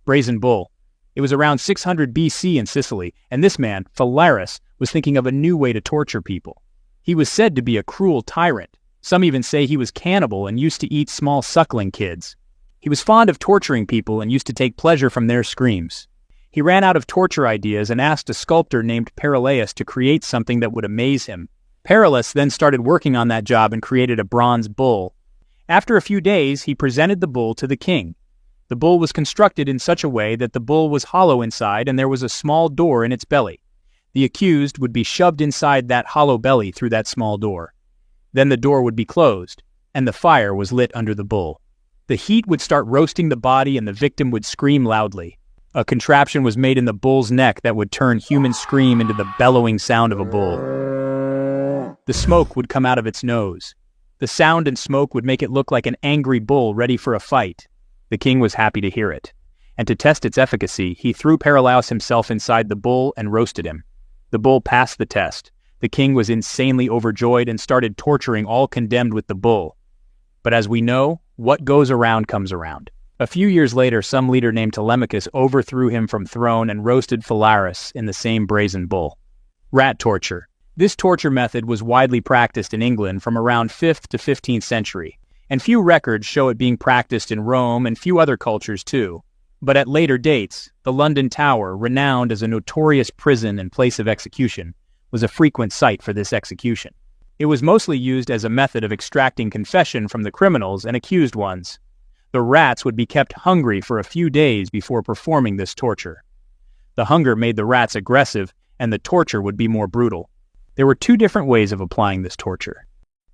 Brazen bull. It was around 600 BC in Sicily, and this man, Phalaris, was thinking of a new way to torture people. He was said to be a cruel tyrant. Some even say he was cannibal and used to eat small suckling kids. He was fond of torturing people and used to take pleasure from their screams. He ran out of torture ideas and asked a sculptor named Parallaeus to create something that would amaze him. Parallaeus then started working on that job and created a bronze bull. After a few days, he presented the bull to the king. The bull was constructed in such a way that the bull was hollow inside and there was a small door in its belly. The accused would be shoved inside that hollow belly through that small door. Then the door would be closed, and the fire was lit under the bull. The heat would start roasting the body and the victim would scream loudly. A contraption was made in the bull's neck that would turn human scream into the bellowing sound of a bull. The smoke would come out of its nose. The sound and smoke would make it look like an angry bull ready for a fight. The king was happy to hear it. And to test its efficacy, he threw Parallaeus himself inside the bull and roasted him. The bull passed the test. The king was insanely overjoyed and started torturing all condemned with the bull. But as we know, what goes around comes around. A few years later, some leader named Telemachus overthrew him from throne and roasted Phalaris in the same brazen bull. Rat torture. This torture method was widely practiced in England from around 5th to 15th century, and few records show it being practiced in Rome and few other cultures too. But at later dates, the London Tower, renowned as a notorious prison and place of execution, was a frequent site for this execution. It was mostly used as a method of extracting confession from the criminals and accused ones. The rats would be kept hungry for a few days before performing this torture. The hunger made the rats aggressive, and the torture would be more brutal. There were two different ways of applying this torture.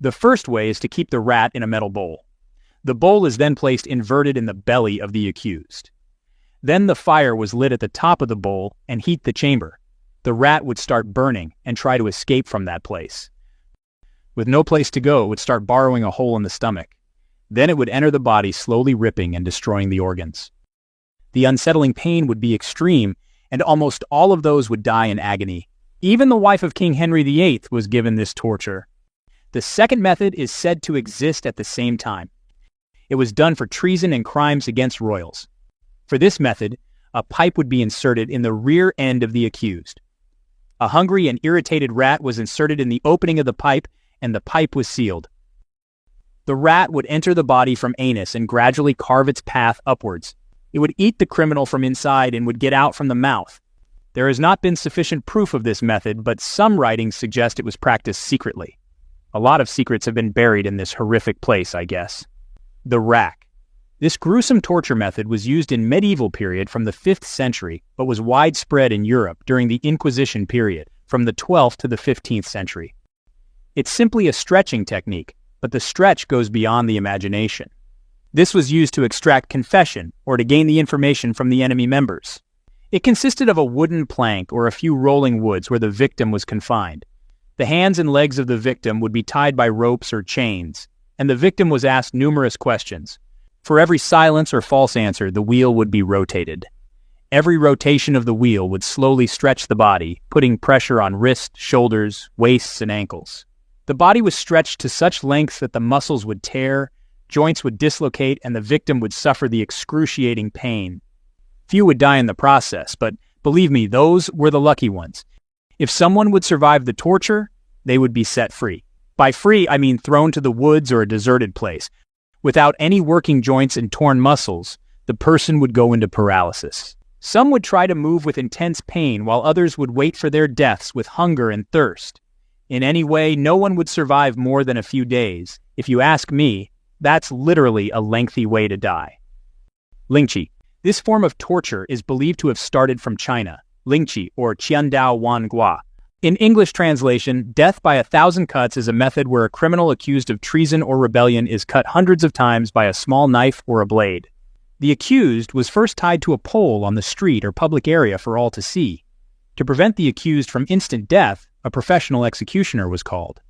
The first way is to keep the rat in a metal bowl. The bowl is then placed inverted in the belly of the accused. Then the fire was lit at the top of the bowl and heat the chamber. The rat would start burning and try to escape from that place. With no place to go, it would start burrowing a hole in the stomach. Then it would enter the body, slowly ripping and destroying the organs. The unsettling pain would be extreme, and almost all of those would die in agony. Even the wife of King Henry VIII was given this torture. The second method is said to exist at the same time. It was done for treason and crimes against royals. For this method, a pipe would be inserted in the rear end of the accused. A hungry and irritated rat was inserted in the opening of the pipe, and the pipe was sealed. The rat would enter the body from anus and gradually carve its path upwards. It would eat the criminal from inside and would get out from the mouth. There has not been sufficient proof of this method, but some writings suggest it was practiced secretly. A lot of secrets have been buried in this horrific place, I guess. The rack. This gruesome torture method was used in medieval period from the 5th century, but was widespread in Europe during the Inquisition period, from the 12th to the 15th century. It's simply a stretching technique, but the stretch goes beyond the imagination. This was used to extract confession or to gain the information from the enemy members. It consisted of a wooden plank or a few rolling woods where the victim was confined. The hands and legs of the victim would be tied by ropes or chains, and the victim was asked numerous questions. For every silence or false answer, the wheel would be rotated. Every rotation of the wheel would slowly stretch the body, putting pressure on wrists, shoulders, waists, and ankles. The body was stretched to such lengths that the muscles would tear, joints would dislocate, and the victim would suffer the excruciating pain. Few would die in the process, but believe me, those were the lucky ones. If someone would survive the torture, they would be set free. By free, I mean thrown to the woods or a deserted place. Without any working joints and torn muscles, the person would go into paralysis. Some would try to move with intense pain, while others would wait for their deaths with hunger and thirst. In any way, no one would survive more than a few days. If you ask me, that's literally a lengthy way to die. Lingqi. This form of torture is believed to have started from China. Lingqi, or Qiandao Wangua. In English translation, death by 1,000 cuts is a method where a criminal accused of treason or rebellion is cut hundreds of times by a small knife or a blade. The accused was first tied to a pole on the street or public area for all to see. To prevent the accused from instant death, a professional executioner was called.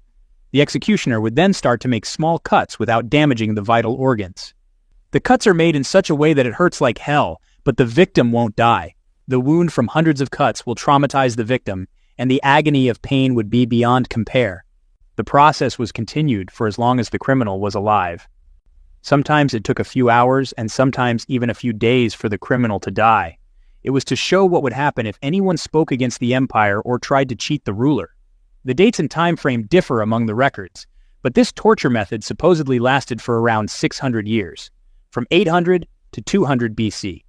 The executioner would then start to make small cuts without damaging the vital organs. The cuts are made in such a way that it hurts like hell, but the victim won't die. The wound from hundreds of cuts will traumatize the victim, and the agony of pain would be beyond compare. The process was continued for as long as the criminal was alive. Sometimes it took a few hours and sometimes even a few days for the criminal to die. It was to show what would happen if anyone spoke against the empire or tried to cheat the ruler. The dates and time frame differ among the records, but this torture method supposedly lasted for around 600 years, from 800 to 200 BC.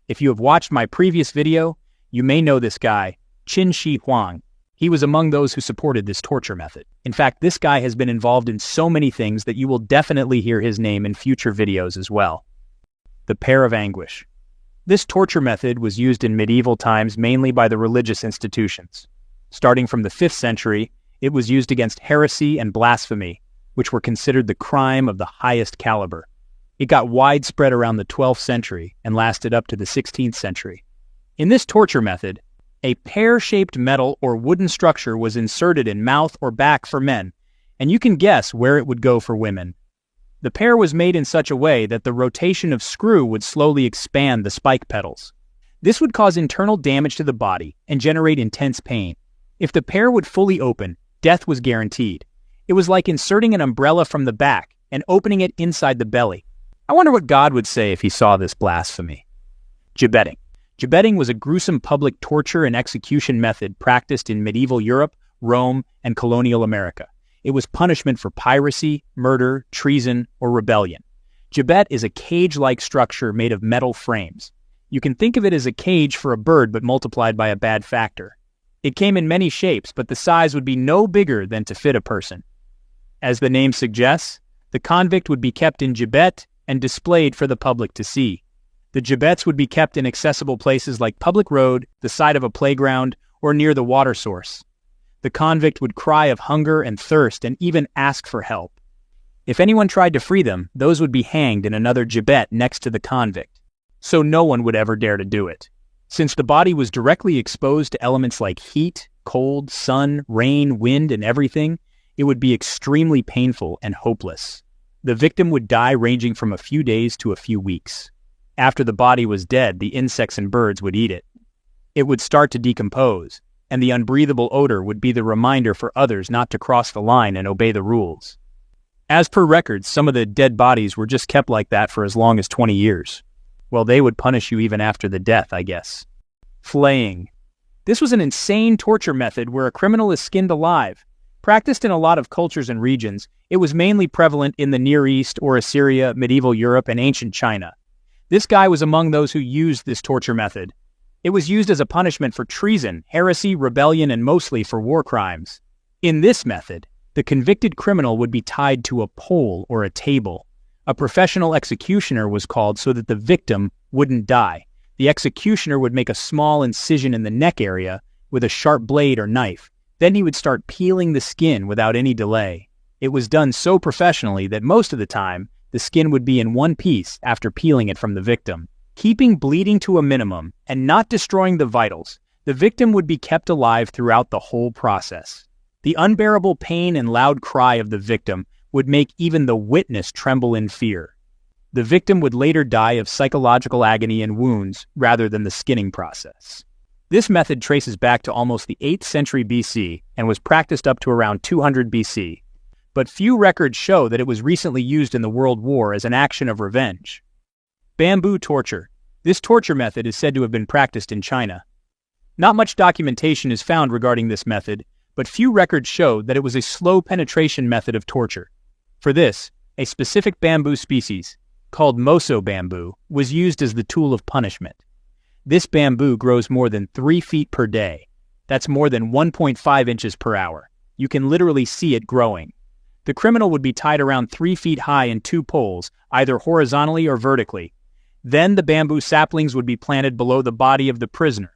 If you have watched my previous video, you may know this guy, Qin Shi Huang. He was among those who supported this torture method. In fact, this guy has been involved in so many things that you will definitely hear his name in future videos as well. The Pear of Anguish. This torture method was used in medieval times mainly by the religious institutions. Starting from the 5th century, it was used against heresy and blasphemy, which were considered the crime of the highest caliber. It got widespread around the 12th century and lasted up to the 16th century. In this torture method, a pear-shaped metal or wooden structure was inserted in mouth or back for men, and you can guess where it would go for women. The pear was made in such a way that the rotation of screw would slowly expand the spike petals. This would cause internal damage to the body and generate intense pain. If the pear would fully open, death was guaranteed. It was like inserting an umbrella from the back and opening it inside the belly. I wonder what God would say if he saw this blasphemy. Gibbeting. Gibbeting was a gruesome public torture and execution method practiced in medieval Europe, Rome, and colonial America. It was punishment for piracy, murder, treason, or rebellion. Gibbet is a cage-like structure made of metal frames. You can think of it as a cage for a bird but multiplied by a bad factor. It came in many shapes, but the size would be no bigger than to fit a person. As the name suggests, the convict would be kept in gibbet and displayed for the public to see. The gibbets would be kept in accessible places like public road, the side of a playground, or near the water source. The convict would cry of hunger and thirst and even ask for help. If anyone tried to free them, those would be hanged in another gibbet next to the convict. So no one would ever dare to do it. Since the body was directly exposed to elements like heat, cold, sun, rain, wind, and everything, it would be extremely painful and hopeless. The victim would die ranging from a few days to a few weeks. After the body was dead, the insects and birds would eat it. It would start to decompose, and the unbreathable odor would be the reminder for others not to cross the line and obey the rules. As per records, some of the dead bodies were just kept like that for as long as 20 years. Well, they would punish you even after the death, I guess. Flaying. This was an insane torture method where a criminal is skinned alive. Practiced in a lot of cultures and regions, it was mainly prevalent in the Near East or Assyria, medieval Europe, and ancient China. This guy was among those who used this torture method. It was used as a punishment for treason, heresy, rebellion, and mostly for war crimes. In this method, the convicted criminal would be tied to a pole or a table. A professional executioner was called so that the victim wouldn't die. The executioner would make a small incision in the neck area with a sharp blade or knife. Then he would start peeling the skin without any delay. It was done so professionally that most of the time, the skin would be in one piece after peeling it from the victim. Keeping bleeding to a minimum and not destroying the vitals, the victim would be kept alive throughout the whole process. The unbearable pain and loud cry of the victim would make even the witness tremble in fear. The victim would later die of psychological agony and wounds rather than the skinning process. This method traces back to almost the 8th century BC and was practiced up to around 200 BC. But few records show that it was recently used in the World War as an action of revenge. Bamboo torture. This torture method is said to have been practiced in China. Not much documentation is found regarding this method, but few records show that it was a slow penetration method of torture. For this, a specific bamboo species, called moso bamboo, was used as the tool of punishment. This bamboo grows more than 3 feet per day. That's more than 1.5 inches per hour. You can literally see it growing. The criminal would be tied around 3 feet high in 2 poles, either horizontally or vertically. Then the bamboo saplings would be planted below the body of the prisoner.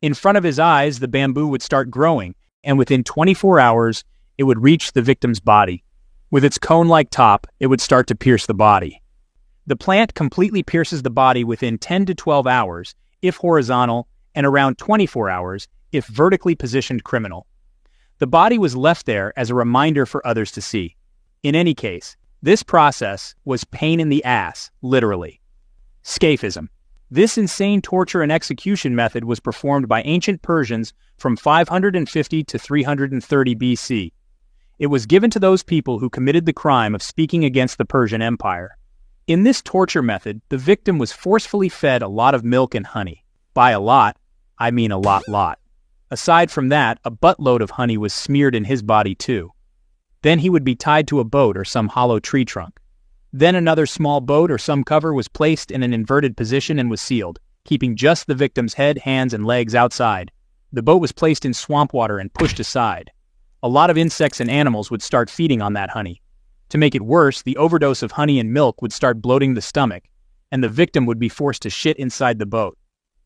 In front of his eyes, the bamboo would start growing, and within 24 hours, it would reach the victim's body. With its cone-like top, it would start to pierce the body. The plant completely pierces the body within 10 to 12 hours, if horizontal, and around 24 hours, if vertically positioned criminal. The body was left there as a reminder for others to see. In any case, this process was pain in the ass, literally. Scaphism. This insane torture and execution method was performed by ancient Persians from 550 to 330 BC. It was given to those people who committed the crime of speaking against the Persian Empire. In this torture method, the victim was forcefully fed a lot of milk and honey. By a lot, I mean a lot. Aside from that, a buttload of honey was smeared in his body too. Then he would be tied to a boat or some hollow tree trunk. Then another small boat or some cover was placed in an inverted position and was sealed, keeping just the victim's head, hands, and legs outside. The boat was placed in swamp water and pushed aside. A lot of insects and animals would start feeding on that honey. To make it worse, the overdose of honey and milk would start bloating the stomach, and the victim would be forced to shit inside the boat.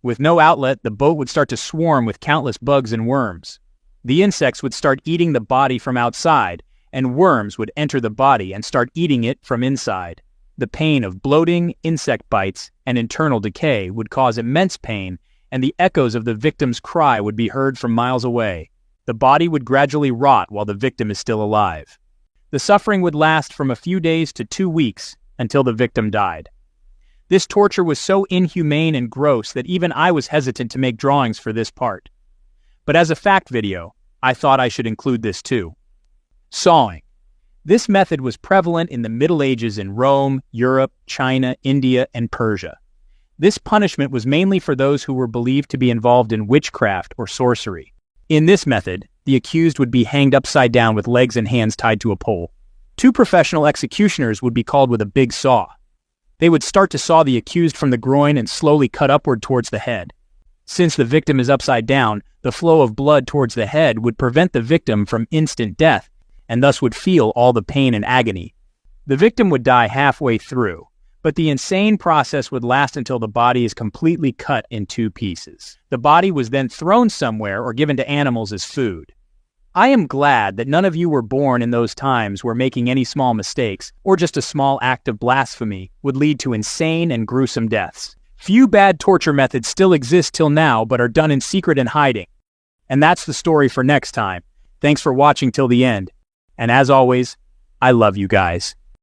With no outlet, the boat would start to swarm with countless bugs and worms. The insects would start eating the body from outside, and worms would enter the body and start eating it from inside. The pain of bloating, insect bites, and internal decay would cause immense pain, and the echoes of the victim's cry would be heard from miles away. The body would gradually rot while the victim is still alive. The suffering would last from a few days to 2 weeks until the victim died. This torture was so inhumane and gross that even I was hesitant to make drawings for this part. But as a fact video, I thought I should include this too. Sawing. This method was prevalent in the Middle Ages in Rome, Europe, China, India, and Persia. This punishment was mainly for those who were believed to be involved in witchcraft or sorcery. In this method, the accused would be hanged upside down with legs and hands tied to a pole. 2 professional executioners would be called with a big saw. They would start to saw the accused from the groin and slowly cut upward towards the head. Since the victim is upside down, the flow of blood towards the head would prevent the victim from instant death, and thus would feel all the pain and agony. The victim would die halfway through, but the insane process would last until the body is completely cut in 2 pieces. The body was then thrown somewhere or given to animals as food. I am glad that none of you were born in those times where making any small mistakes, or just a small act of blasphemy, would lead to insane and gruesome deaths. Few bad torture methods still exist till now but are done in secret and hiding. And that's the story for next time. Thanks for watching till the end. And as always, I love you guys.